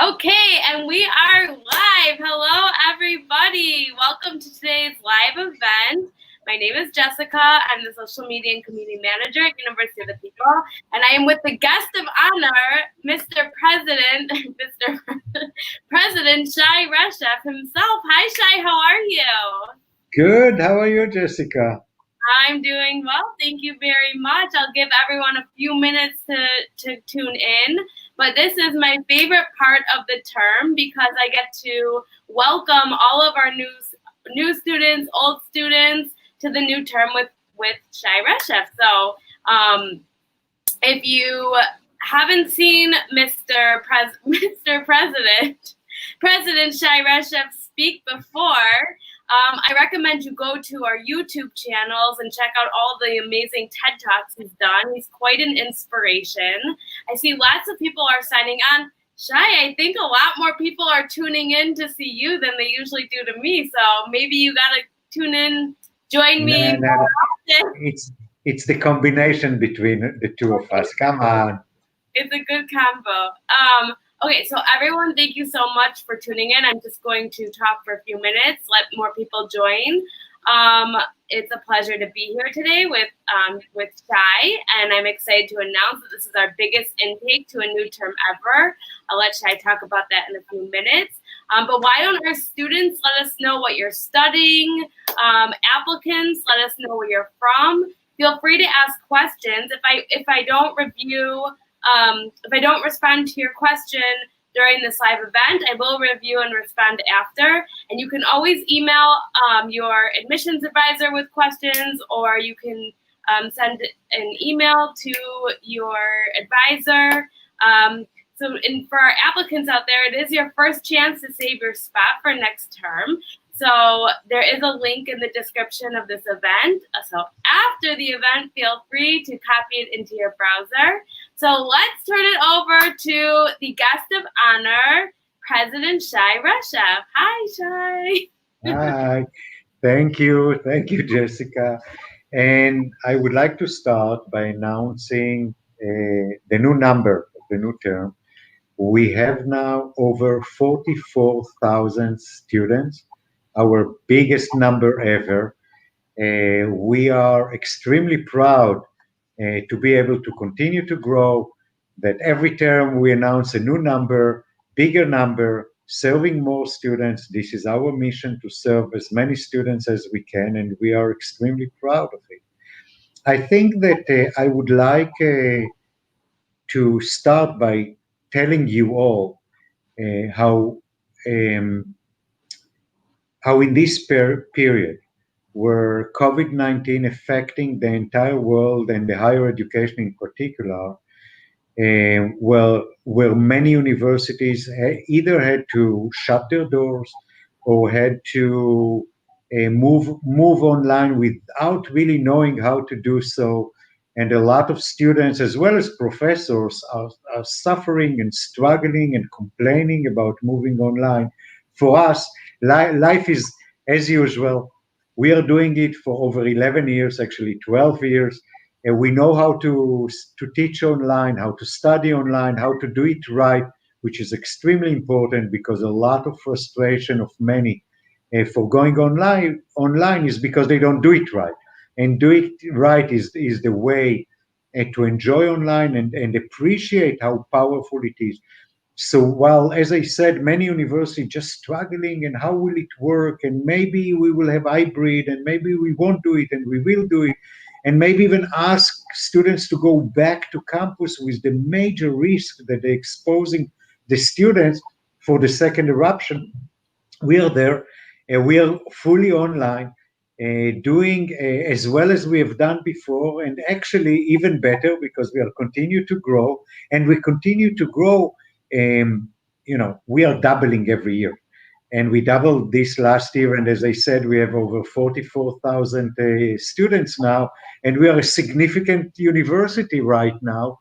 Okay, and we are live. Hello, everybody. Welcome to today's live event. My name is Jessica. I'm the social media and community manager at University of the People, and I am with the guest of honor, Mr. President, Mr. President Shai Reshef himself. Hi, Shai. How are you? Good. How are you, Jessica? I'm doing well. Thank you very much. I'll give everyone a few minutes to tune in. But this is my favorite part of the term because I get to welcome all of our new students, old students to the new term with Shai Reshef. So if you haven't seen Mr. President Shai Reshef speak before, I recommend you go to our YouTube channels and check out all the amazing TED Talks he's done. He's quite an inspiration. I see lots of people are signing on. Shai, I think a lot more people are tuning in to see you than they usually do to me. So maybe you got to tune in, join me No, more often. it's the combination between the two of us. Come on. It's a good combo. Okay, so everyone, thank you so much for tuning in. I'm just going to talk for a few minutes, let more people join. It's a pleasure to be here today with Shai, and I'm excited to announce that this is our biggest intake to a new term ever. I'll let Shai talk about that in a few minutes. But why don't our students let us know what you're studying? Applicants, let us know where you're from. Feel free to ask questions. If I don't respond to your question during this live event, I will review and respond after. And you can always email your admissions advisor with questions, or you can send an email to your advisor. For our applicants out there, it is your first chance to save your spot for next term. So there is a link in the description of this event. So after the event, feel free to copy it into your browser. So let's turn it over to the guest of honor, President Shai Reshef. Hi, Shai. Hi. Thank you. Thank you, Jessica. And I would like to start by announcing the new number of the new term. We have now over 44,000 students, our biggest number ever. We are extremely proud to be able to continue to grow, that every term we announce a new number, bigger number, serving more students. This is our mission, to serve as many students as we can, and we are extremely proud of it. I think that I would like to start by telling you all how in this period where COVID-19 affecting the entire world and the higher education in particular, where many universities either had to shut their doors or had to move online without really knowing how to do so. And a lot of students, as well as professors, are suffering and struggling and complaining about moving online. For us, life is as usual. We are doing it for over 11 years, actually 12 years. And we know how to teach online, how to study online, how to do it right, which is extremely important, because a lot of frustration of many for going online is because they don't do it right. And do it right is the way to enjoy online and appreciate how powerful it is. So while, as I said, many universities just struggling and how will it work, and maybe we will have hybrid, and maybe we won't do it and we will do it, and maybe even ask students to go back to campus with the major risk that they're exposing the students for the second eruption. We are there, we are fully online, doing as well as we have done before, and actually even better, because we are continue to grow, and we continue to grow. We are doubling every year, and we doubled this last year. And as I said, we have over 44,000 students now, and we are a significant university right now.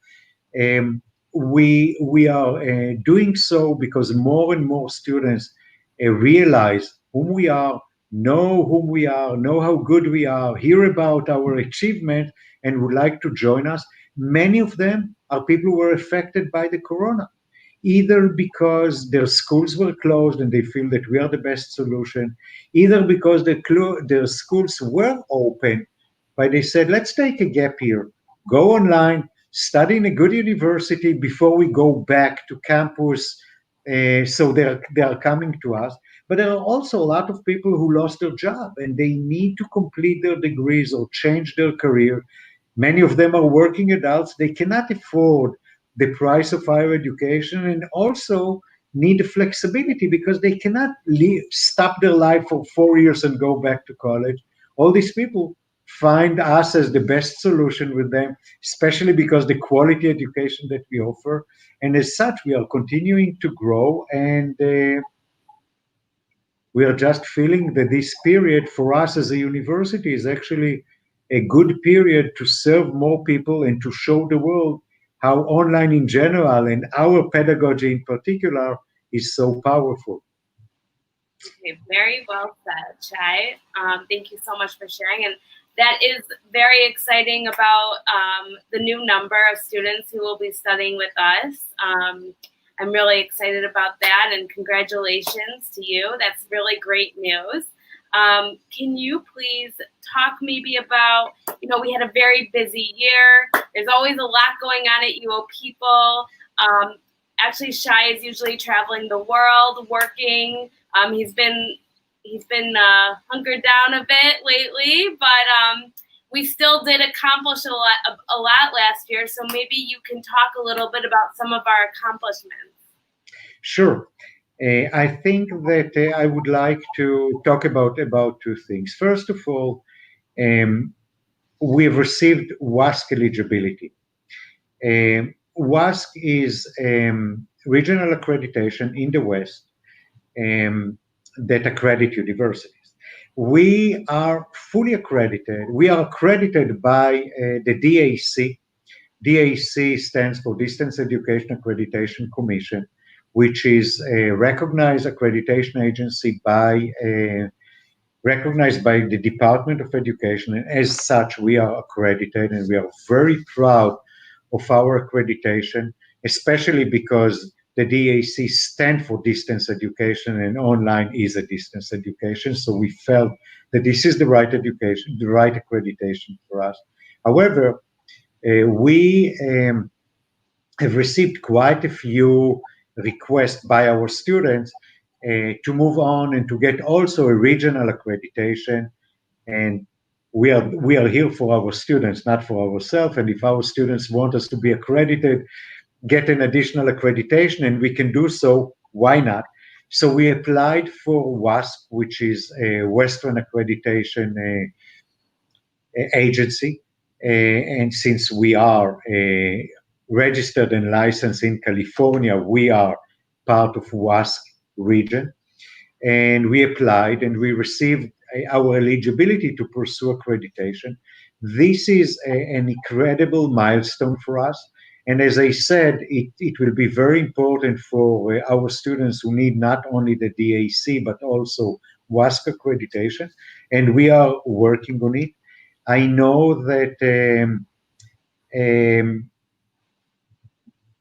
We are doing so because more and more students realize whom we are, know whom we are, know how good we are, hear about our achievement, and would like to join us. Many of them are people who were affected by the corona. either because their schools were closed and they feel that we are the best solution, either because their schools were open, but they said, let's take a gap year, go online, study in a good university before we go back to campus. So they are coming to us. But there are also a lot of people who lost their job and they need to complete their degrees or change their career. Many of them are working adults. They cannot afford the price of higher education and also need flexibility because they cannot stop their life for 4 years and go back to college. All these people find us as the best solution with them, especially because the quality education that we offer. And as such, we are continuing to grow and we are just feeling that this period for us as a university is actually a good period to serve more people and to show the world how online in general and our pedagogy in particular is so powerful. Okay, very well said, Chai. Thank you so much for sharing. And that is very exciting about the new number of students who will be studying with us. I'm really excited about that, and congratulations to you. That's really great news. Can you please talk maybe about, we had a very busy year. There's always a lot going on at UoPeople. Actually, Shai is usually traveling the world, working. He's been hunkered down a bit lately, but we still did accomplish a lot last year. So maybe you can talk a little bit about some of our accomplishments. Sure. I think that I would like to talk about two things. First of all, we've received WASC eligibility. WASC is regional accreditation in the West that accredit universities. We are fully accredited. We are accredited by the DAC. DAC stands for Distance Education Accreditation Commission, which is a recognized accreditation agency recognized by the Department of Education. And as such, we are accredited and we are very proud of our accreditation, especially because the DAC stand for distance education and online is a distance education. So we felt that this is the right education, the right accreditation for us. However, we have received quite a few requests by our students to move on and to get also a regional accreditation. And we are here for our students, not for ourselves. And if our students want us to be accredited, get an additional accreditation, and we can do so, why not? So we applied for WASC, which is a Western accreditation agency. And since we are registered and licensed in California, we are part of WASC region. And we applied and we received our eligibility to pursue accreditation. This is an incredible milestone for us. And as I said, it will be very important for our students who need not only the DAC, but also WASC accreditation. And we are working on it. I know that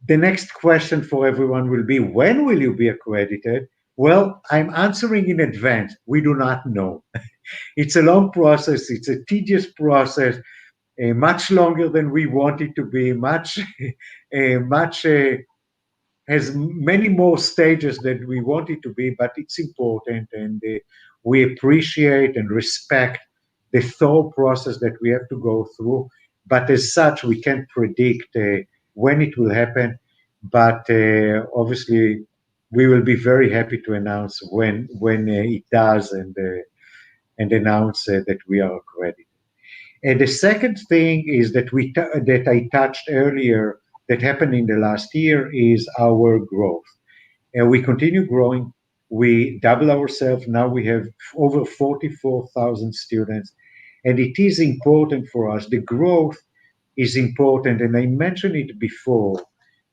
the next question for everyone will be, when will you be accredited? Well, I'm answering in advance. We do not know. It's a long process. It's a tedious process, much longer than we want it to be, has many more stages than we want it to be, but it's important, and we appreciate and respect the thorough process that we have to go through. But as such, we can't predict when it will happen. But obviously, we will be very happy to announce when it does and announce that we are accredited. And the second thing is that that I touched earlier that happened in the last year is our growth. And we continue growing. We double ourselves. Now we have over 44,000 students. And it is important for us. The growth is important. And I mentioned it before.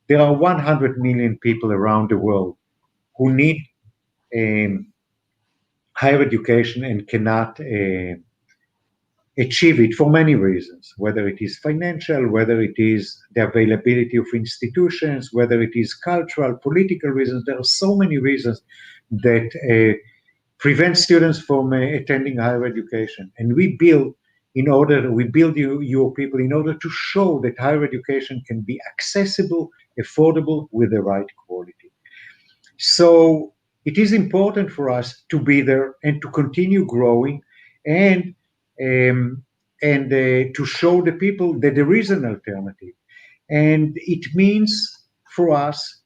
There are 100 million people around the world who need higher education and cannot achieve it for many reasons, whether it is financial, whether it is the availability of institutions, whether it is cultural, political reasons. There are so many reasons that prevent students from attending higher education. And we build UoPeople in order to show that higher education can be accessible, affordable, with the right quality. So it is important for us to be there and to continue growing, and um, to show the people that there is an alternative. And it means for us,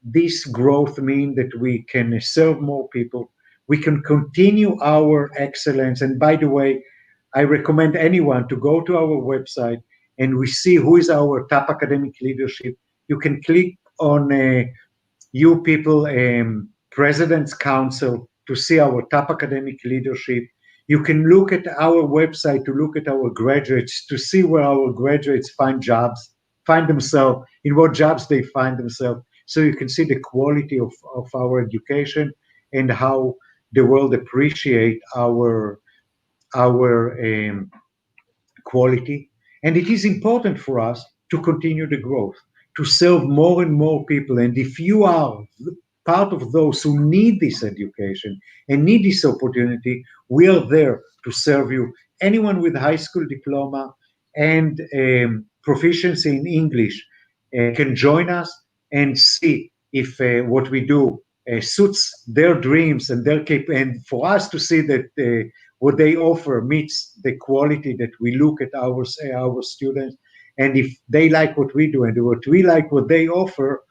this growth means that we can serve more people. We can continue our excellence. And by the way, I recommend anyone to go to our website and we see who is our top academic leadership. You can click on UoPeople President's Council to see our top academic leadership. You can look at our website to look at our graduates, to see where our graduates find themselves, in what jobs they find themselves. So you can see the quality of our education and how the world appreciate our quality. And it is important for us to continue the growth, to serve more and more people. And if you are part of those who need this education and need this opportunity, we are there to serve you. Anyone with high school diploma and proficiency in English can join us and see if what we do suits their dreams and and for us to see that what they offer meets the quality that we look at our students. And if they like what we do and what we like what they offer,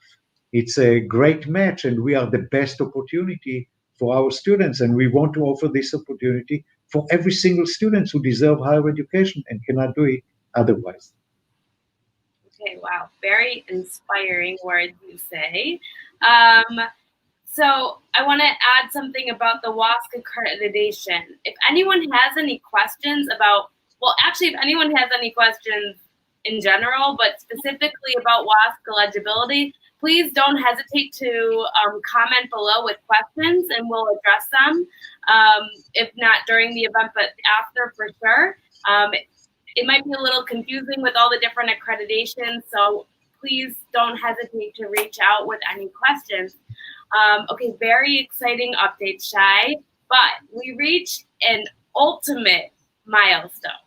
it's a great match, and we are the best opportunity for our students. And we want to offer this opportunity for every single student who deserve higher education and cannot do it otherwise. Okay, wow, very inspiring words you say. Um, So I want to add something about the WASC accreditation. If anyone has any questions about, well, actually, if anyone has any questions in general, but specifically about WASC eligibility, please don't hesitate to comment below with questions and we'll address them. If not during the event, but after for sure. It might be a little confusing with all the different accreditations, so please don't hesitate to reach out with any questions. Okay, very exciting update, Shai. But we reached an ultimate milestone,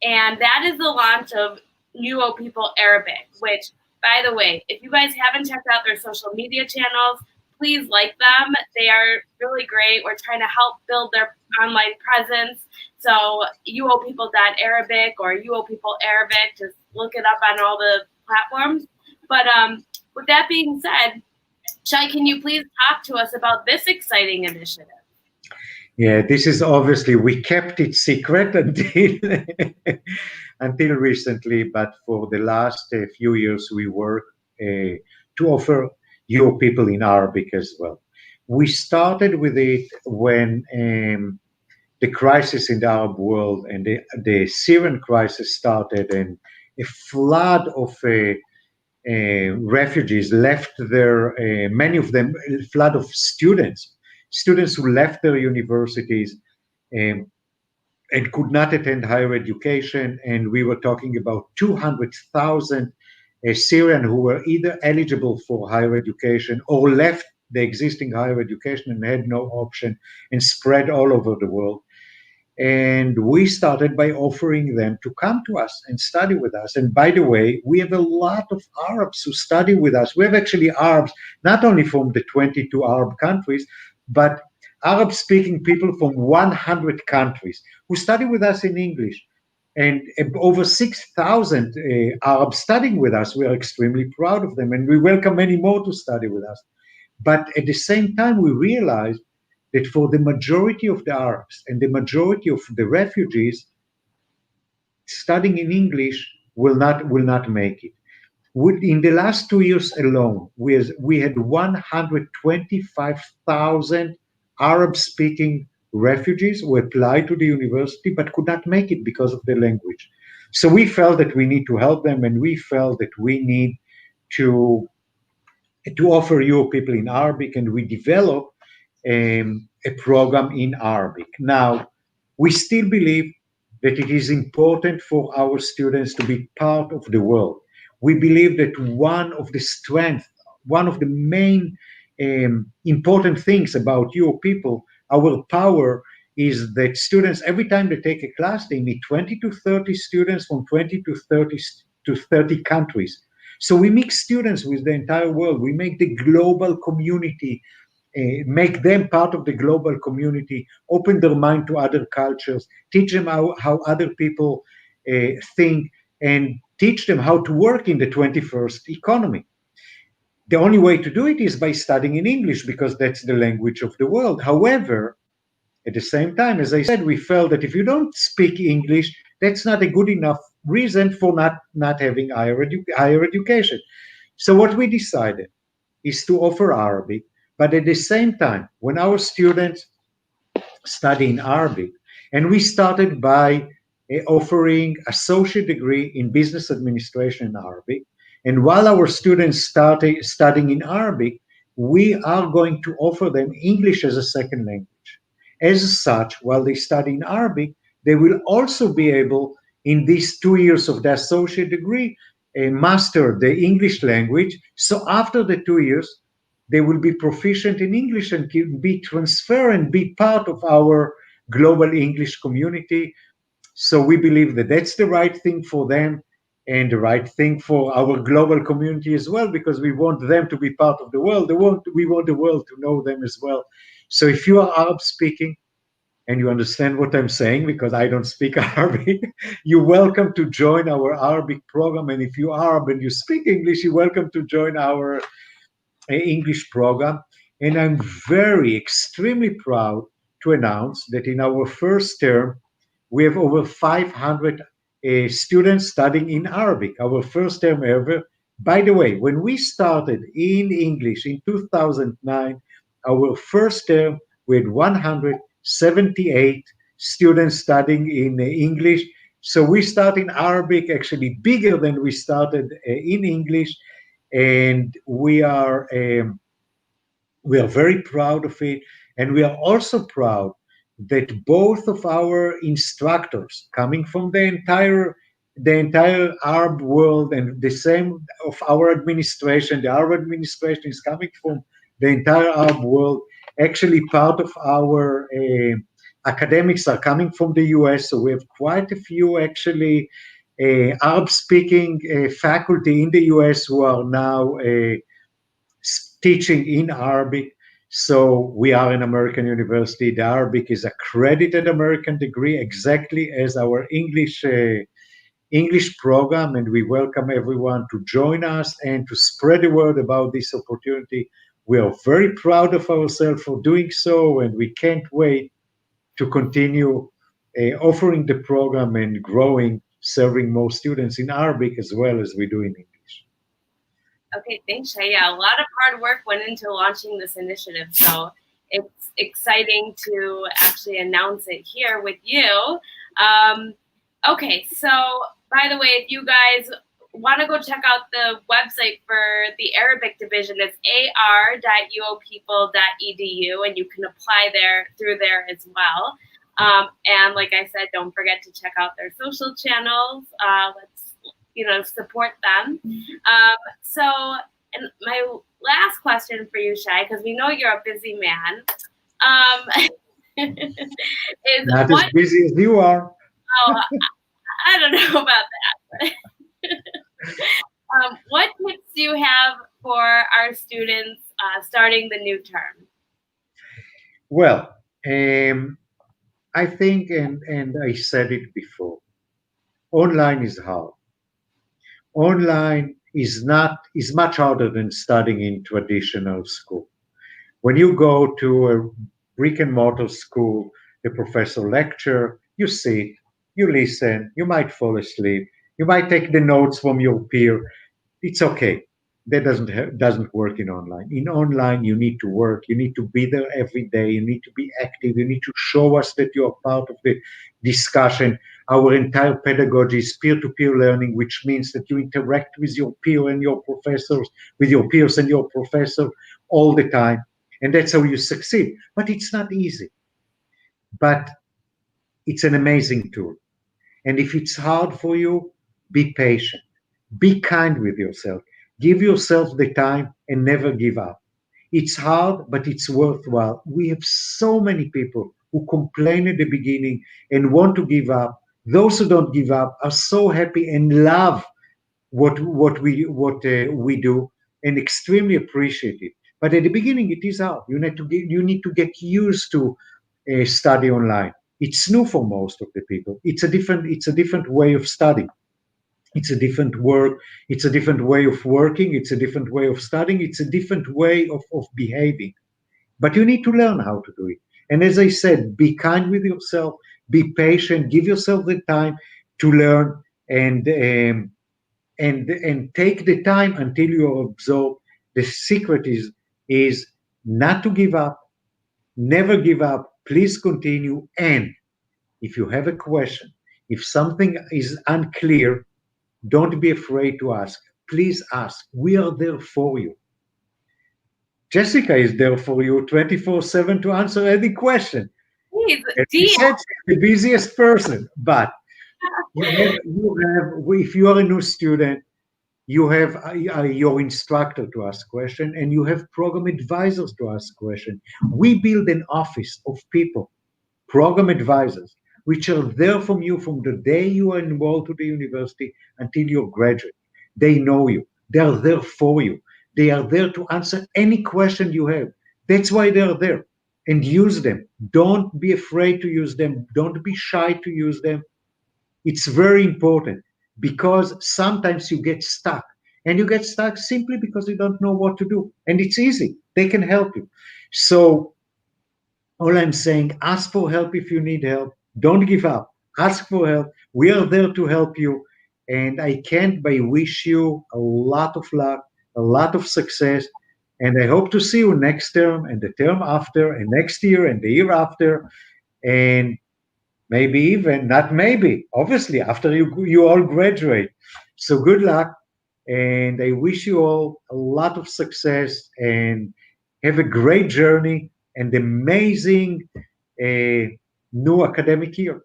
and that is the launch of UoPeople Arabic, which, by the way, if you guys haven't checked out their social media channels, please like them. They are really great. We're trying to help build their online presence. So UoPeople.Arabic or UoPeople Arabic, just look it up on all the platforms. But with that being said, Shai, can you please talk to us about this exciting initiative? Yeah, this is obviously, we kept it secret until until recently, but for the last few years we work to offer UoPeople in Arabic as well. We started with it when the crisis in the Arab world and the Syrian crisis started, and a flood of refugees left many of them, a flood of students who left their universities um, and could not attend higher education. And we were talking about 200,000 Syrian who were either eligible for higher education or left the existing higher education and had no option, and spread all over the world. And we started by offering them to come to us and study with us. And by the way, we have a lot of Arabs who study with us. We have actually Arabs, not only from the 22 Arab countries, but Arab speaking people from 100 countries who study with us in English. And over 6,000 Arabs studying with us. We are extremely proud of them, and we welcome many more to study with us. But at the same time, we realized that for the majority of the Arabs and the majority of the refugees, studying in English will not make it. In the last 2 years alone, we had 125,000 Arab-speaking refugees who applied to the university but could not make it because of the language. So we felt that we need to help them, and we felt that we need to offer UoPeople in Arabic, and we developed a program in Arabic. Now, we still believe that it is important for our students to be part of the world. We believe that one of the main important things about your people, our power, is that students, every time they take a class, they meet 20 to 30 students from 20 to 30 countries. So we mix students with the entire world. We make the global community, make them part of the global community, open their mind to other cultures, teach them how other people think, and teach them how to work in the 21st economy. The only way to do it is by studying in English because that's the language of the world. However, at the same time, as I said, we felt that if you don't speak English, that's not a good enough reason for not having higher education. So what we decided is to offer Arabic, but at the same time, when our students study in Arabic, and we started by offering associate degree in business administration in Arabic, and while our students started studying in Arabic, we are going to offer them English as a second language. As such, while they study in Arabic, they will also be able, in these 2 years of the associate degree, master the English language. So after the 2 years, they will be proficient in English and can be transferred and be part of our global English community. So we believe that that's the right thing for them and the right thing for our global community as well, because we want them to be part of the world. We want the world to know them as well. So if you are Arab speaking and you understand what I'm saying, because I don't speak Arabic, you're welcome to join our Arabic program. And if you are Arab and you speak English, you're welcome to join our English program. And I'm extremely proud to announce that in our first term, we have over 500 students studying in Arabic, our first term ever. By the way, when we started in English in 2009, our first term, we had 178 students studying in English. So we started in Arabic actually bigger than we started in English, and we are very proud of it. And we are also proud that both of our instructors coming from the entire Arab world, and the same of our administration, the Arab administration is coming from the entire Arab world. Actually, part of our academics are coming from the US, so we have quite a few actually Arab speaking faculty in the US who are now teaching in Arabic. So we are an American university. The Arabic is accredited American degree, exactly as our English program, and we welcome everyone to join us and to spread the word about this opportunity. We are very proud of ourselves for doing so, and we can't wait to continue offering the program and growing, serving more students in Arabic as well as we do in English. Okay, thanks, Shai. Yeah, a lot of hard work went into launching this initiative, so it's exciting to actually announce it here with you. Okay, so by the way, if you guys want to go check out the website for the Arabic division, it's ar.uopeople.edu, and you can apply through there as well. And like I said, don't forget to check out their social channels. Let's support them. So, and my last question for you, Shai, because we know you're a busy man, is Not as busy as you are. Oh, I don't know about that. What tips do you have for our students starting the new term? Well, I think, and I said it before, online is hard. Online is much harder than studying in traditional school. When you go to a brick and mortar school, the professor lecture, you sit, you listen, you might fall asleep, you might take the notes from your peer. It's okay. That doesn't work in online. In online, you need to work. You need to be there every day. You need to be active. You need to show us that you are part of the discussion. Our entire pedagogy is peer-to-peer learning, which means that you interact with your peer and your professors, with your peers and your professor all the time, and that's how you succeed. But it's not easy. But it's an amazing tool. And if it's hard for you, be patient. Be kind with yourself. Give yourself the time and never give up. It's hard, but it's worthwhile. We have so many people who complain at the beginning and want to give up. Those who don't give up are so happy and love what we do and extremely appreciate it. But at the beginning, it is hard. You need to get used to study online. It's new for most of the people. It's a different way of studying. It's a different work. It's a different way of working. It's a different way of studying. It's a different way of behaving. But you need to learn how to do it. And as I said, be kind with yourself, be patient, give yourself the time to learn, and take the time until you absorb. The secret is not to give up, never give up. Please continue. And if you have a question, if something is unclear, don't be afraid to ask. Please ask. We are there for you. Jessica is there for you 24/7 to answer any question. Please, As you Dia. said, she's the busiest person, but if you are a new student, you have your instructor to ask question, and you have program advisors to ask question. We build an office of people, program advisors, which are there from you from the day you are enrolled to the university until you graduate. They know you. They are there for you. They are there to answer any question you have. That's why they are there. And use them. Don't be afraid to use them. Don't be shy to use them. It's very important because sometimes you get stuck, and you get stuck simply because you don't know what to do. And it's easy. They can help you. So all I'm saying, ask for help if you need help. Don't give up. Ask for help. We are there to help you. And I can't but wish you a lot of luck, a lot of success. And I hope to see you next term and the term after and next year and the year after. And maybe even, not maybe, obviously, after you all graduate. So good luck. And I wish you all a lot of success and have a great journey and amazing new academic year.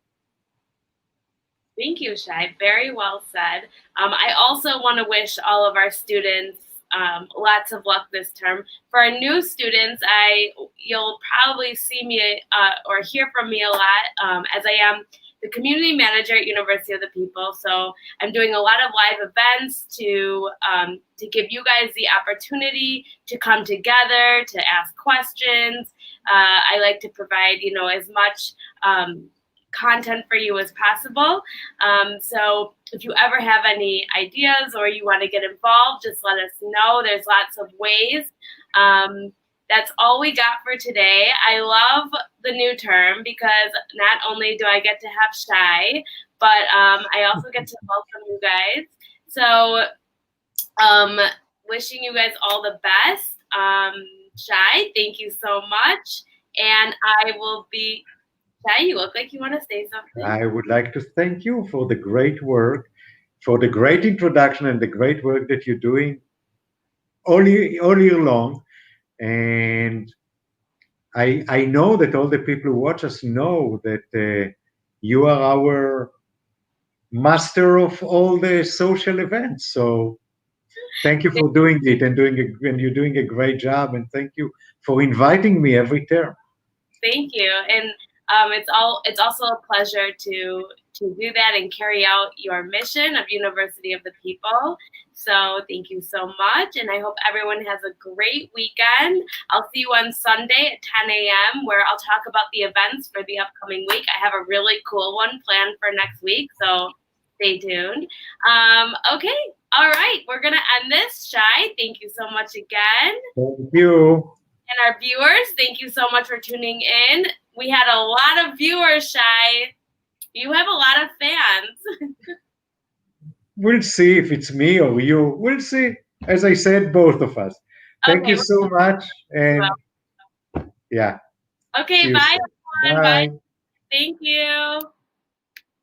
Thank you, Shai. Very well said. I also want to wish all of our students lots of luck this term. For our new students, you'll probably see me or hear from me a lot as I am the community manager at University of the People. So I'm doing a lot of live events to give you guys the opportunity to come together, to ask questions. I like to provide, as much content for you as possible. So if you ever have any ideas or you want to get involved, just let us know. There's lots of ways. That's all we got for today. I love the new term because not only do I get to have Shai, but I also get to welcome you guys. So wishing you guys all the best. Shai, thank you so much. And I will be... Shai, you look like you want to say something. I would like to thank you for the great work, for the great introduction and the great work that you're doing all year long. And I know that all the people who watch us know that you are our master of all the social events. So thank you for doing it and you're doing a great job. And thank you for inviting me every term. Thank you. And it's also a pleasure to do that and carry out your mission of University of the People. So thank you so much. And I hope everyone has a great weekend. I'll see you on Sunday at 10 a.m. where I'll talk about the events for the upcoming week. I have a really cool one planned for next week. So stay tuned. Okay. All right. We're going to end this. Shai, thank you so much again. Thank you. And our viewers, thank you so much for tuning in. We had a lot of viewers, Shai. You have a lot of fans. We'll see if it's me or you. We'll see. As I said, both of us. Thank you so much. And yeah. Okay, bye, everyone. Bye. Bye. Thank you.